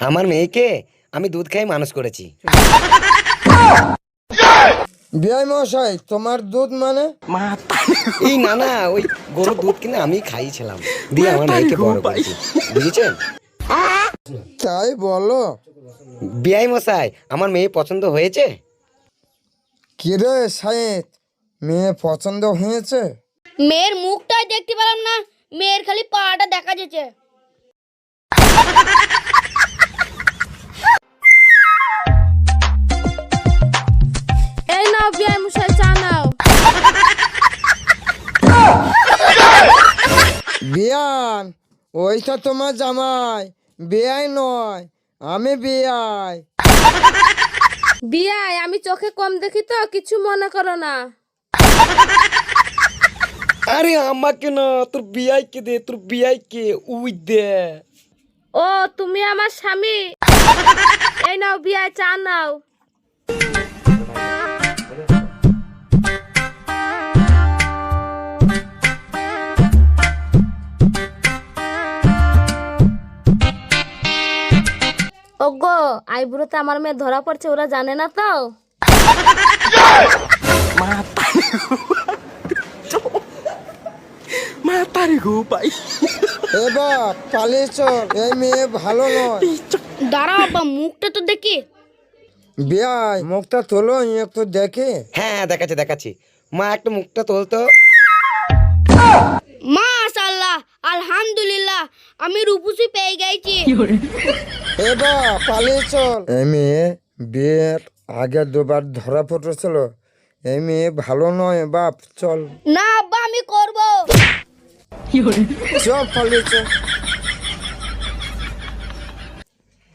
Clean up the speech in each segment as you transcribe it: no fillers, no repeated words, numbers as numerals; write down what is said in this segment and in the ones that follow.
আমার মেয়েকে আমি দুধ খাই মানুষ করেছি। বিআই মশাই, তোমার দুধ মানে? এই না না, ওই গরুর দুধ কিনে আমি খাইছিলাম, দিয়ে আমার মেয়েকে বড় করেছি, বুঝেছেন? তাই বলো। বিআই মশাই, আমার মেয়ে পছন্দ হয়েছে? কিরে সাইদ, মেয়ে পছন্দ হয়েছে? মেয়ের মুখটাই দেখতে পেলাম না, মেয়ের খালি পাটা দেখা যাচ্ছে। এই নাও বিয়াই মশাই, চা নাও। বিয়ান, ওইটা তোমার জামাই, বিয়াই নয়, আমি বিয়াই। বিয়াই, আমি চোখে কম দেখি তো, কিছু মনে করো না। আরে আমাকে না, তোর বিআইকে দে, তোর বিআইকে উই দে। ও, তুমি আমার স্বামী। এই নাও বিয়াই, চা নাও। ওগো, আইবুড়োতে আমার মেয়ে ধরা পড়ছে, ওরা জানে না তো? এবার পালিয়ে চল, এই মেয়ে ভালো নয়। দাঁড়াও আব্বা, মুখটা তো দেখি। বিয়াই, মুখটা তোলো একটু দেখে। হ্যাঁ হ্যাঁ, দেখাচ্ছি দেখাচ্ছি। মা, একটা মুখটা তোলতো। মাশাআল্লাহ, আলহামদুলিল্লাহ, আমি রূপসী পেয়ে গেছি। এবার পালিয়ে চল। এই মেয়ে বিয়ের আগে দুবার ধরা পড়েছিল, এই মেয়ে ভালো নয় বাপ, চল না আব্বা, আমি করব। চল পালিয়ে চল।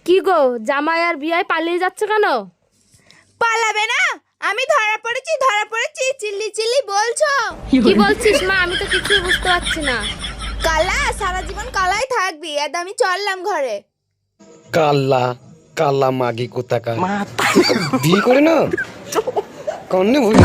কি গো, জামাই আর বিয়াই পালিয়ে যাচ্ছে কেন? পালাবে না? আমি ধরা পড়েছি চিল্লি চিল্লি বলছো। কি বলছিস মা? আমি তো কিছু বুঝতে পারছি না। কালা, সারা জীবন কালাই থাকবি। এদ আমি চললাম ঘরে। কাল্লা কাল্লা মাগি কোথাকার, বিয়ে করে না কন্যা ভুল।